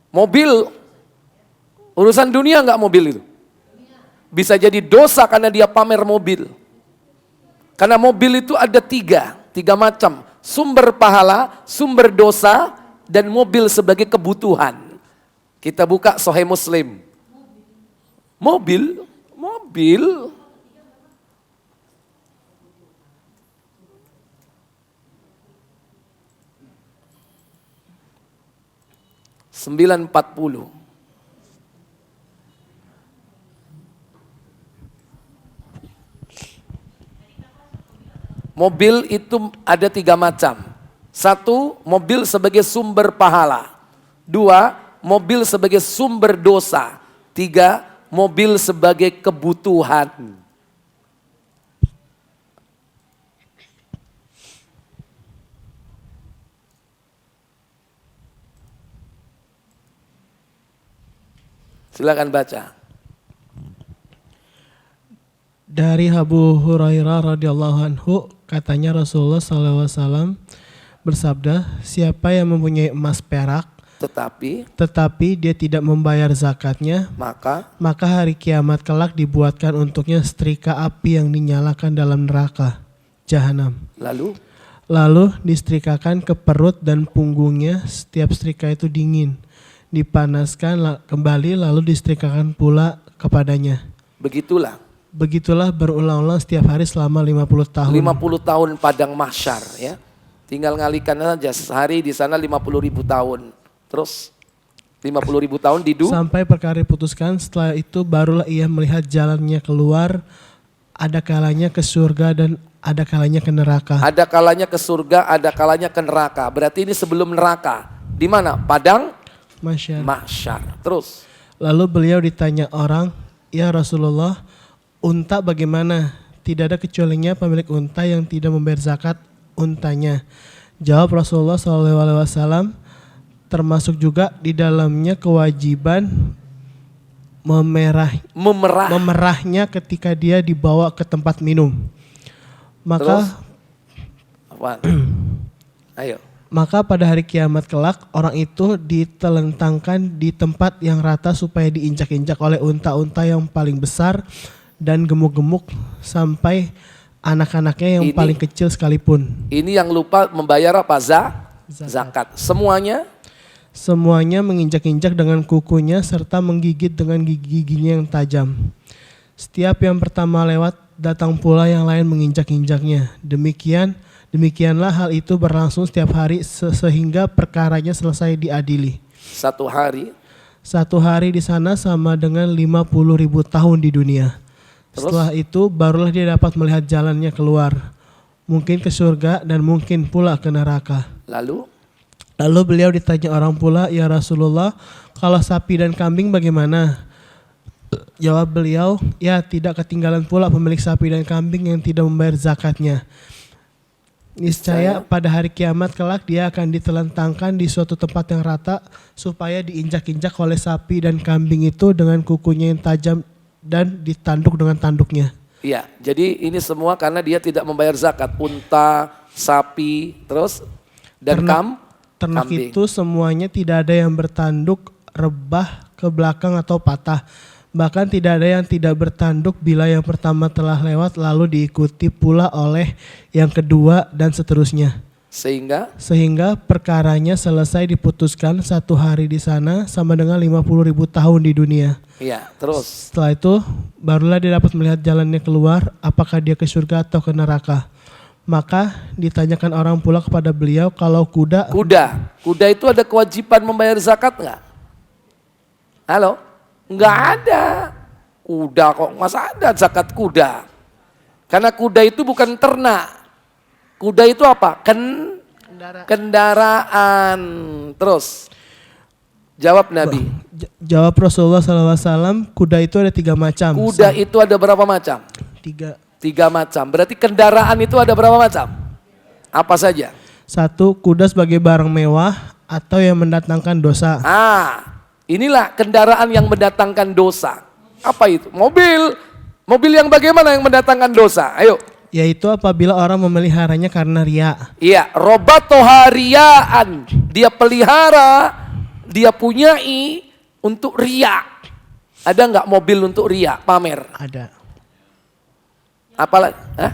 Mobil, urusan dunia enggak mobil itu? Bisa jadi dosa karena dia pamer mobil. Karena mobil itu ada tiga macam. Sumber pahala, sumber dosa, dan mobil sebagai kebutuhan. Kita buka Sahih Muslim. Mobil. 940. Mobil itu ada tiga macam. Satu, mobil sebagai sumber pahala. Dua, mobil sebagai sumber dosa. Tiga, mobil sebagai kebutuhan. Silakan baca. Dari Abu Hurairah radhiyallahu anhu, katanya Rasulullah SAW bersabda, siapa yang mempunyai emas perak, tetapi dia tidak membayar zakatnya, maka hari kiamat kelak dibuatkan untuknya setrika api yang dinyalakan dalam neraka jahanam. Lalu disetrikakan ke perut dan punggungnya, setiap setrika itu dingin. Dipanaskan kembali lalu disetrikakan pula kepadanya. Begitulah berulang-ulang setiap hari selama 50 tahun. 50 tahun padang mahsyar ya. Tinggal ngalikan saja sehari di sana 50.000 tahun. Terus 50.000 tahun sampai perkara diputuskan, setelah itu barulah ia melihat jalannya keluar, ada kalanya ke surga dan ada kalanya ke neraka. Ada kalanya ke surga, ada kalanya ke neraka. Berarti ini sebelum neraka. Di mana? Padang mahsyar. Terus lalu beliau ditanya orang, ya Rasulullah, unta bagaimana? Tidak ada kecualinya pemilik unta yang tidak membayar zakat untanya. Jawab Rasulullah SAW, termasuk juga di dalamnya kewajiban memerahnya ketika dia dibawa ke tempat minum. Maka pada hari kiamat kelak orang itu ditelentangkan di tempat yang rata supaya diinjak-injak oleh unta-unta yang paling besar dan gemuk-gemuk sampai anak-anaknya yang paling kecil sekalipun. Ini yang lupa membayar apa? Zakat. Semuanya menginjak-injak dengan kukunya serta menggigit dengan gigi-giginya yang tajam. Setiap yang pertama lewat, datang pula yang lain menginjak-injaknya. Demikianlah hal itu berlangsung setiap hari sehingga perkaranya selesai diadili. Satu hari di sana sama dengan 50.000 tahun di dunia. Setelah itu barulah dia dapat melihat jalannya keluar. Mungkin ke surga dan mungkin pula ke neraka. Lalu beliau ditanya orang pula, ya Rasulullah, kalau sapi dan kambing bagaimana? Jawab beliau, ya tidak ketinggalan pula pemilik sapi dan kambing yang tidak membayar zakatnya. Niscaya pada hari kiamat kelak dia akan ditelentangkan di suatu tempat yang rata supaya diinjak-injak oleh sapi dan kambing itu dengan kukunya yang tajam dan ditanduk dengan tanduknya. Iya, jadi ini semua karena dia tidak membayar zakat. Unta, sapi, terus dan ternak itu semuanya tidak ada yang bertanduk rebah ke belakang atau patah. Bahkan tidak ada yang tidak bertanduk bila yang pertama telah lewat lalu diikuti pula oleh yang kedua dan seterusnya. Sehingga perkaranya selesai diputuskan satu hari di sana sama dengan 50.000 tahun di dunia. Iya, terus. Setelah itu barulah dia dapat melihat jalannya keluar, apakah dia ke surga atau ke neraka. Maka ditanyakan orang pula kepada beliau kalau kuda itu ada kewajiban membayar zakat nggak? Halo? Nggak ada. Kuda kok, masa ada zakat kuda? Karena kuda itu bukan ternak. Kuda itu apa? Kendaraan. Terus jawab Nabi. Jawab Rasulullah SAW, kuda itu ada 3 macam. Kuda itu ada berapa macam? 3 macam. Berarti kendaraan itu ada berapa macam? Apa saja? 1, kuda sebagai barang mewah atau yang mendatangkan dosa. Inilah kendaraan yang mendatangkan dosa. Apa itu? Mobil. Mobil yang bagaimana yang mendatangkan dosa? Ayo. Yaitu apabila orang memeliharanya karena riya. Iya, robatoha riyaan. Dia pelihara dia punyai untuk riya. Ada nggak mobil untuk riya, pamer? Ada. Apalagi? Hah?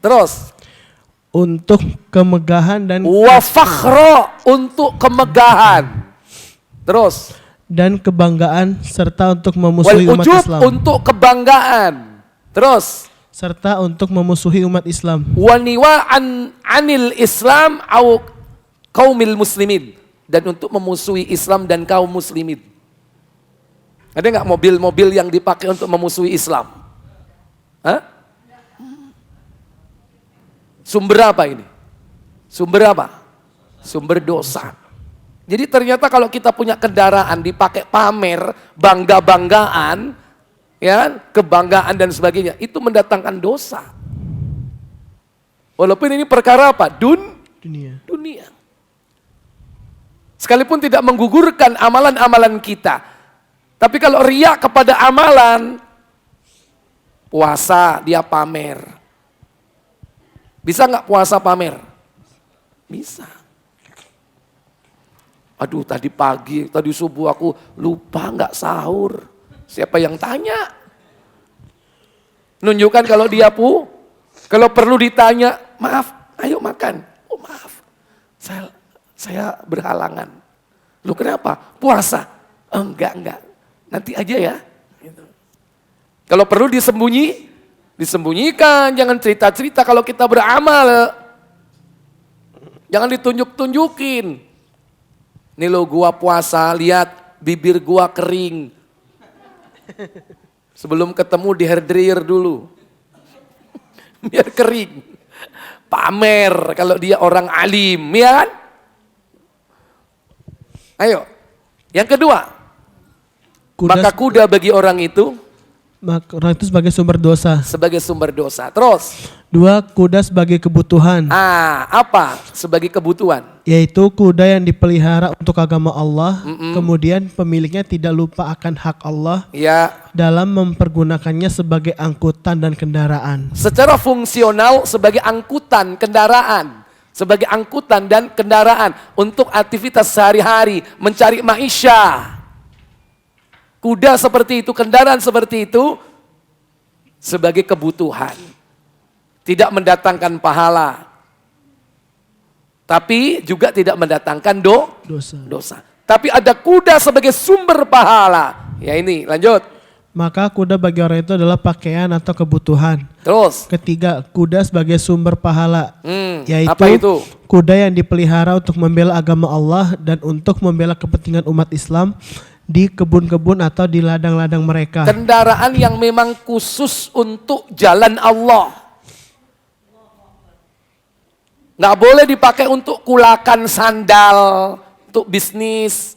Terus? Untuk kemegahan dan Wa fakhra, untuk kemegahan. Terus? dan kebanggaan serta untuk Wal memusuhi umat ujub, Islam. untuk kebanggaan. Terus? Serta untuk memusuhi umat Islam. Wa niwa'an anil Islam au kaumil muslimin, dan untuk memusuhi Islam dan kaum muslimin. Ada nggak mobil-mobil yang dipakai untuk memusuhi Islam? Hah? Sumber apa ini? Sumber apa? Sumber dosa. Jadi ternyata kalau kita punya kendaraan dipakai pamer, bangga-banggaan, ya, kebanggaan dan sebagainya, itu mendatangkan dosa. Walaupun ini perkara apa? Dunia. Sekalipun tidak menggugurkan amalan-amalan kita. Tapi kalau riya kepada amalan, puasa dia pamer. Bisa nggak puasa pamer? Bisa. Aduh tadi pagi, tadi subuh aku lupa nggak sahur. Siapa yang tanya? Nunjukkan kalau dia kalau perlu ditanya, maaf, ayo makan. Oh maaf, saya berhalangan. Lu kenapa? Puasa? Oh, enggak. Nanti aja ya. Kalau perlu disembunyikan, jangan cerita-cerita kalau kita beramal. Jangan ditunjuk-tunjukin. Nih lo gua puasa, lihat bibir gua kering. Sebelum ketemu di hair dryer dulu. Biar kering. Pamer kalau dia orang alim, ya kan? Ayo. Yang kedua. Maka kuda bagi orang itu sebagai sumber dosa. Sebagai sumber dosa. Terus. 2, kuda sebagai kebutuhan. Apa sebagai kebutuhan? Yaitu kuda yang dipelihara untuk agama Allah, kemudian pemiliknya tidak lupa akan hak Allah dalam mempergunakannya sebagai angkutan dan kendaraan. Secara fungsional sebagai angkutan kendaraan. Sebagai angkutan dan kendaraan untuk aktivitas sehari-hari, mencari maisha. Kuda seperti itu, kendaraan seperti itu sebagai kebutuhan. Tidak mendatangkan pahala. Tapi juga tidak mendatangkan dosa. Tapi ada kuda sebagai sumber pahala. Ya ini, lanjut. Maka kuda bagi orang itu adalah pakaian atau kebutuhan. Terus. 3, kuda sebagai sumber pahala. Yaitu apa itu? Kuda yang dipelihara untuk membela agama Allah dan untuk membela kepentingan umat Islam di kebun-kebun atau di ladang-ladang mereka. Kendaraan yang memang khusus untuk jalan Allah. Nggak boleh dipakai untuk kulakan sandal, untuk bisnis.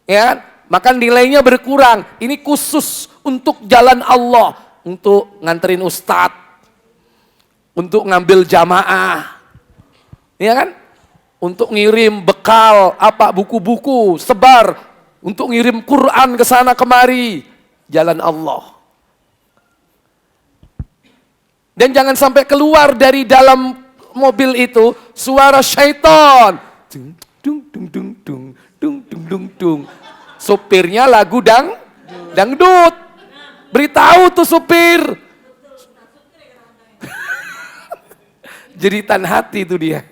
Ya, maka nilainya berkurang. Ini khusus untuk jalan Allah, untuk nganterin ustadz, untuk ngambil jamaah. Ya kan? Untuk ngirim bekal, buku-buku, sebar, untuk ngirim Quran ke sana kemari, jalan Allah. Dan jangan sampai keluar dari dalam mobil itu suara syaitan. Dung dung dung dung dung dung dung dung. Supirnya lagu dangdut. Beritahu tuh supir. Jeritan hati itu dia.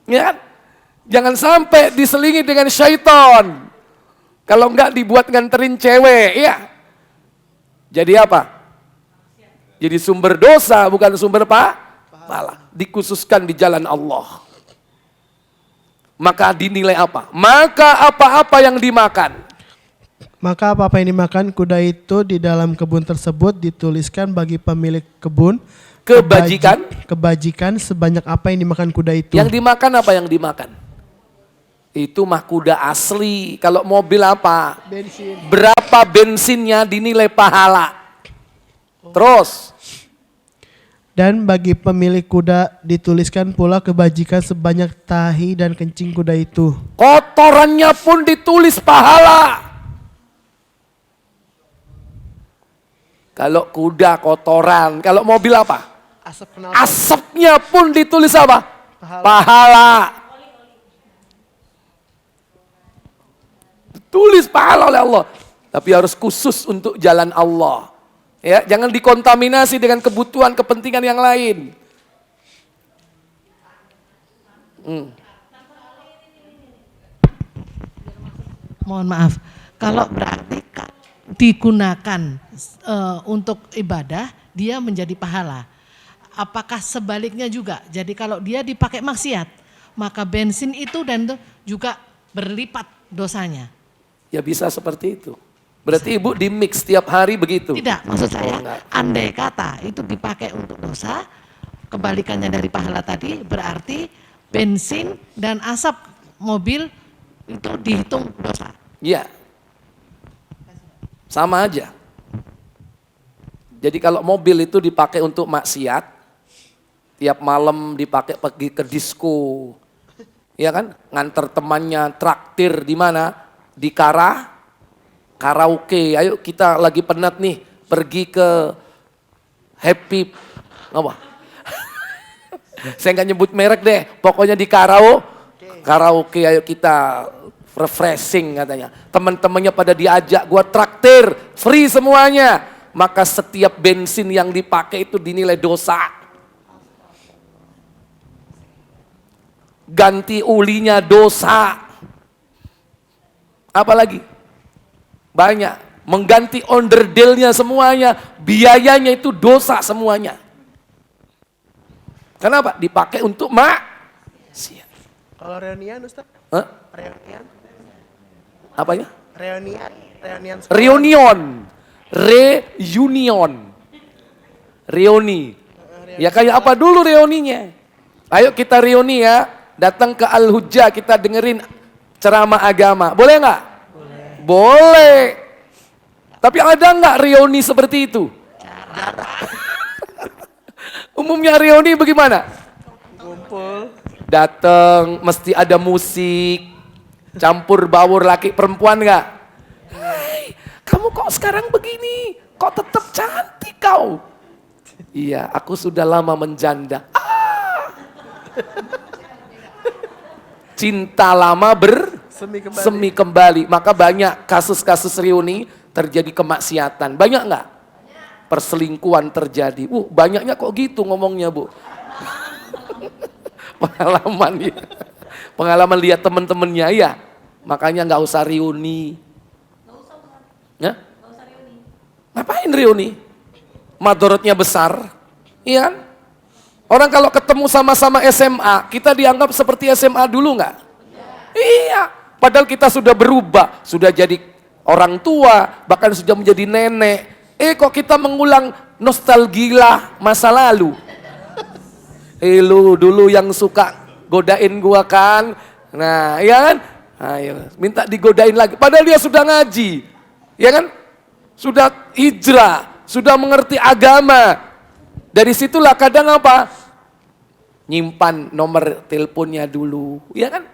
Ya kan? Jangan sampai diselingi dengan syaitan. Kalau enggak dibuat nganterin cewek, ya. Jadi apa? Jadi sumber dosa bukan sumber pahala. Dikhususkan di jalan Allah. Maka dinilai apa? Maka apa-apa yang dimakan. Maka apa-apa yang dimakan kuda itu di dalam kebun tersebut dituliskan bagi pemilik kebun kebajikan sebanyak apa yang dimakan kuda itu. Yang dimakan apa yang dimakan? Itu mah kuda asli. Kalau mobil apa? Bensin. Berapa bensinnya dinilai pahala. Terus. Dan bagi pemilik kuda dituliskan pula kebajikan sebanyak tahi dan kencing kuda itu. Kotorannya pun ditulis pahala. Kalau kuda kotoran, kalau mobil apa? Asap kenal. Asapnya pun ditulis apa? Pahala. Tulis pahala oleh Allah. Tapi harus khusus untuk jalan Allah. Ya, jangan dikontaminasi dengan kebutuhan, kepentingan yang lain. Mohon maaf, kalau berarti digunakan untuk ibadah, dia menjadi pahala. Apakah sebaliknya juga? Jadi kalau dia dipakai maksiat, maka bensin itu dan itu juga berlipat dosanya. Ya bisa seperti itu. Berarti ibu di mix tiap hari begitu? Tidak, maksud saya enggak. andai kata itu dipakai untuk dosa, kebalikannya dari pahala tadi berarti bensin dan asap mobil itu dihitung dosa. Iya. Sama aja. Jadi kalau mobil itu dipakai untuk maksiat, tiap malam dipakai pergi ke disko, ya kan? Nganter temannya, traktir di mana? Di karaoke. Ayo kita lagi penat nih, pergi ke Happy, apa? Saya nggak nyebut merek deh, pokoknya di karaoke. Ayo kita refreshing katanya. Teman-temannya pada diajak, gua traktir, free semuanya. Maka setiap bensin yang dipakai itu dinilai dosa. Ganti ulinya dosa. Apalagi? Banyak. Mengganti onderdilnya semuanya. Biayanya itu dosa semuanya. Kenapa? Dipakai untuk maksiat. Kalau reunian Ustaz? Hah? Reunian? Apanya? Reunian. Reuni. Ya kayak apa dulu reuninya? Ayo kita reuni ya. Datang ke Al-Hujjah kita dengerin ceramah agama. Boleh nggak? Boleh. Tapi ada nggak reuni seperti itu? Umumnya reuni bagaimana? Kumpul. Datang mesti ada musik. Campur baur laki perempuan nggak? Hai, kamu kok sekarang begini? Kok tetap cantik kau? Iya, aku sudah lama menjanda. Cinta lama semi kembali. Maka banyak kasus-kasus reuni terjadi kemaksiatan. Banyak nggak? Perselingkuhan terjadi. Banyaknya kok gitu ngomongnya, Bu. Pengalaman ya. Pengalaman lihat teman-temannya ya. Makanya nggak usah reuni. Ya? Ngapain reuni? Madorotnya besar. Iya kan? Orang kalau ketemu sama-sama SMA, kita dianggap seperti SMA dulu nggak? Iya. Padahal kita sudah berubah, sudah jadi orang tua, bahkan sudah menjadi nenek. Kok kita mengulang nostalgia masa lalu? Lu dulu yang suka godain gua kan? Nah, iya kan? Ayo, minta digodain lagi. Padahal dia sudah ngaji, ya kan? Sudah hijrah, sudah mengerti agama. Dari situlah kadang apa? Nyimpan nomor teleponnya dulu, ya kan?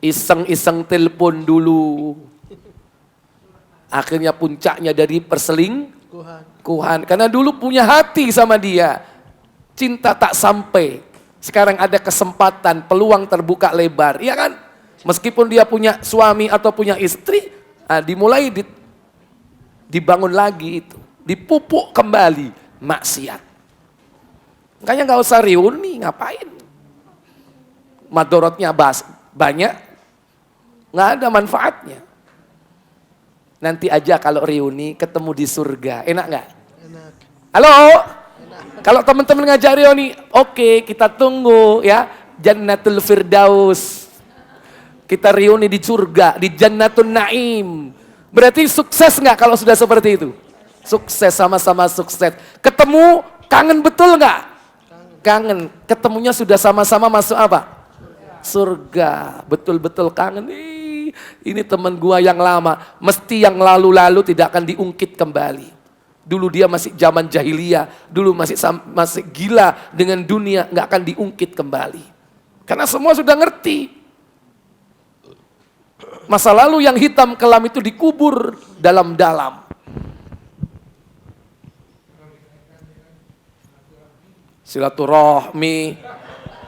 Iseng-iseng telepon dulu. Akhirnya puncaknya dari perselingkuhan. Karena dulu punya hati sama dia. Cinta tak sampai. Sekarang ada kesempatan, peluang terbuka lebar, iya kan? Meskipun dia punya suami atau punya istri, dimulai dibangun lagi itu, dipupuk kembali maksiat. Makanya nggak usah reuni, ngapain? Madorotnya banyak, nggak ada manfaatnya. Nanti aja kalau reuni ketemu di surga, enak nggak? Enak. Halo? Kalau teman-teman ngajak reuni, oke, kita tunggu ya. Jannatul Firdaus. Kita reuni di surga, di Jannatul Naim. Berarti sukses nggak kalau sudah seperti itu? Sukses, sama-sama sukses. Ketemu, kangen betul nggak? Kangen. Ketemunya sudah sama-sama masuk apa? Surga. Betul-betul kangen. Ini teman gua yang lama. Mesti yang lalu-lalu tidak akan diungkit kembali. Dulu dia masih zaman jahiliyah, dulu masih gila dengan dunia, nggak akan diungkit kembali. Karena semua sudah ngerti. Masa lalu yang hitam kelam itu dikubur dalam-dalam. Silaturahmi.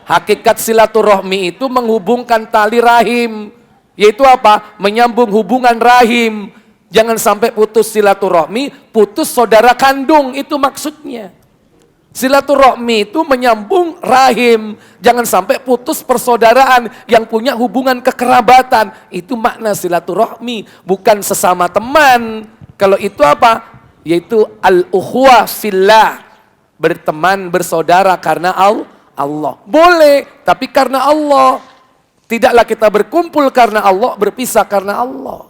Hakikat silaturahmi itu menghubungkan tali rahim. Yaitu apa? Menyambung hubungan rahim. Jangan sampai putus silaturahmi, putus saudara kandung, itu maksudnya. Silaturahmi itu menyambung rahim. Jangan sampai putus persaudaraan yang punya hubungan kekerabatan. Itu makna silaturahmi, bukan sesama teman. Kalau itu apa? Yaitu al-ukhuwah fillah. Berteman, bersaudara karena Allah. Boleh, tapi karena Allah. Tidaklah kita berkumpul karena Allah, berpisah karena Allah.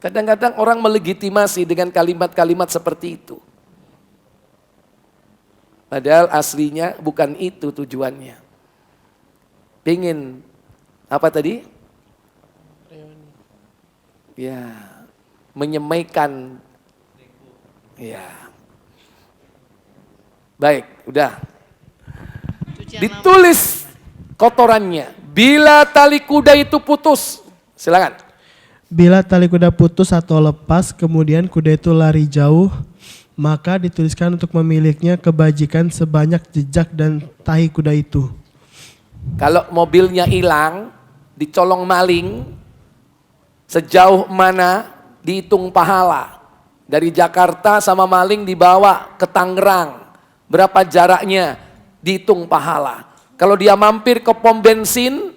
Kadang-kadang orang melegitimasi dengan kalimat-kalimat seperti itu. Padahal aslinya bukan itu tujuannya. Pengen apa tadi? Ya, menyemaikan. Ya. Baik, udah. Ditulis kotorannya. Bila tali kuda itu putus, silakan. Bila tali kuda putus atau lepas, kemudian kuda itu lari jauh, maka dituliskan untuk pemiliknya kebajikan sebanyak jejak dan tahi kuda itu. Kalau mobilnya hilang, dicolong maling, sejauh mana dihitung pahala. Dari Jakarta sama maling dibawa ke Tangerang, berapa jaraknya dihitung pahala. Kalau dia mampir ke pom bensin,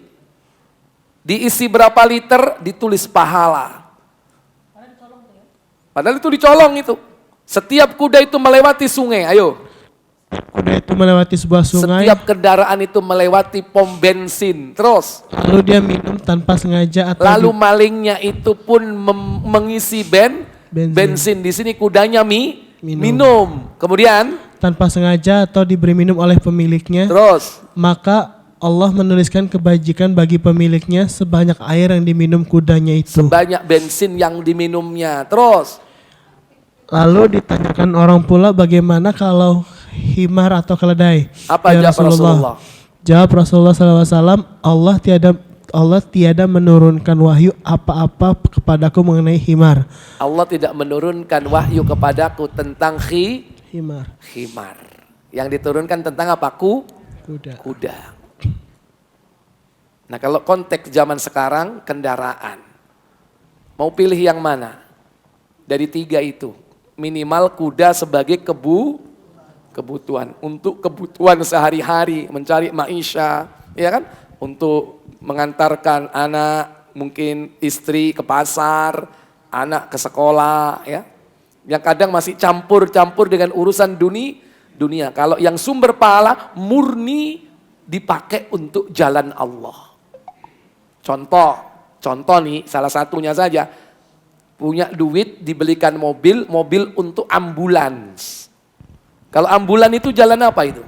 diisi berapa liter, ditulis pahala. Padahal itu dicolong itu. Setiap kuda itu melewati sungai, ayo. Kuda itu melewati sebuah sungai. Setiap kendaraan itu melewati pom bensin, terus. Lalu dia minum tanpa sengaja atau Lalu malingnya itu pun mengisi bensin. Di sini kudanya minum. Kemudian tanpa sengaja atau diberi minum oleh pemiliknya. terus. Maka Allah menuliskan kebajikan bagi pemiliknya sebanyak air yang diminum kudanya itu. Sebanyak bensin yang diminumnya. Terus. Lalu ditanyakan orang pula bagaimana kalau himar atau keledai. Apa Ya jawab Rasulullah? Jawab Rasulullah SAW, Allah tiada menurunkan wahyu apa-apa kepadaku mengenai himar. Allah tidak menurunkan wahyu kepadaku tentang Himar. Yang diturunkan tentang apa? Kuda. Nah kalau konteks zaman sekarang, kendaraan. Mau pilih yang mana? Dari tiga itu. Minimal kuda sebagai kebutuhan. Untuk kebutuhan sehari-hari, mencari maisha, ya kan? Untuk mengantarkan anak, mungkin istri ke pasar, anak ke sekolah, ya. Yang kadang masih campur-campur dengan urusan dunia. Kalau yang sumber pahala, murni dipakai untuk jalan Allah. Contoh nih, salah satunya saja. Punya duit, dibelikan mobil untuk ambulans. Kalau ambulan itu jalan apa itu?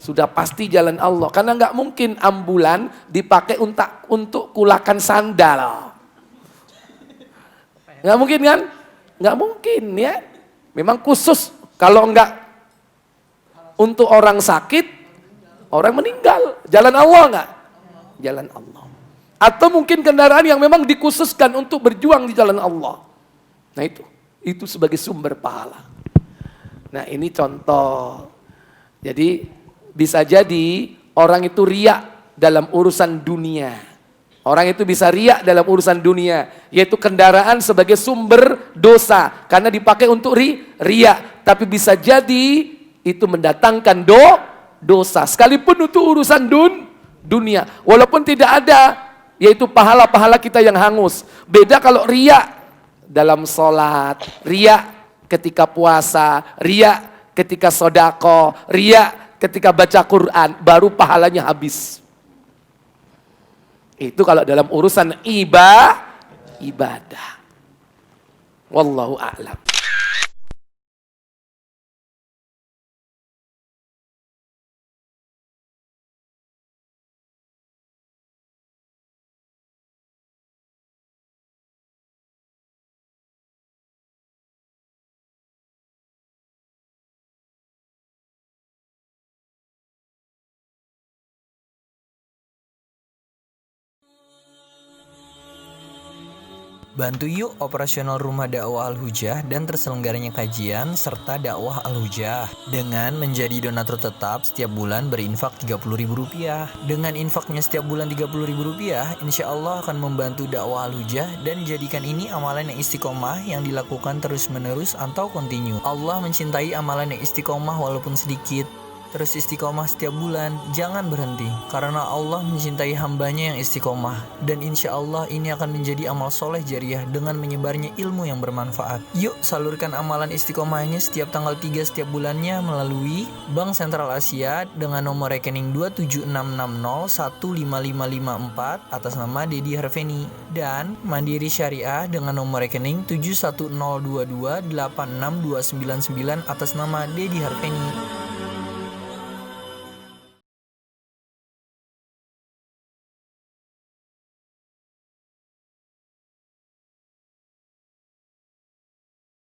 Sudah pasti jalan Allah. Karena nggak mungkin ambulan dipakai untuk kulakan sandal. Nggak mungkin kan? Nggak mungkin ya. Memang khusus kalau nggak untuk orang sakit, orang meninggal. Jalan Allah nggak? Jalan Allah. Atau mungkin kendaraan yang memang dikhususkan untuk berjuang di jalan Allah. Nah itu sebagai sumber pahala. Nah ini contoh. Jadi bisa jadi orang itu riak dalam urusan dunia. Orang itu bisa riak dalam urusan dunia. Yaitu kendaraan sebagai sumber dosa. Karena dipakai untuk riak. Tapi bisa jadi itu mendatangkan dosa. Sekalipun itu urusan dunia. Walaupun tidak ada, yaitu pahala-pahala kita yang hangus. Beda kalau riak dalam sholat, riak ketika puasa, riak ketika sodako, riak ketika baca Quran, baru pahalanya habis. Itu kalau dalam urusan ibadah. Wallahu a'lam. Bantu yuk operasional Rumah Dakwah Al-Hujah dan terselenggaranya kajian serta dakwah Al-Hujah dengan menjadi donatur tetap setiap bulan berinfak Rp30.000. Dengan infaknya setiap bulan Rp30.000, insya Allah akan membantu dakwah Al-Hujah dan jadikan ini amalan yang istiqomah yang dilakukan terus-menerus atau kontinu. Allah mencintai amalan yang istiqomah walaupun sedikit. Terus istiqomah setiap bulan, jangan berhenti. Karena Allah mencintai hambanya yang istiqomah. Dan insya Allah ini akan menjadi amal soleh jariah dengan menyebarnya ilmu yang bermanfaat. Yuk salurkan amalan istiqomahnya setiap tanggal 3 setiap bulannya melalui Bank Sentral Asia dengan nomor rekening 27660155554 atas nama Dedi Harveni. Dan Mandiri Syariah dengan nomor rekening 71022862999 atas nama Dedi Harveni.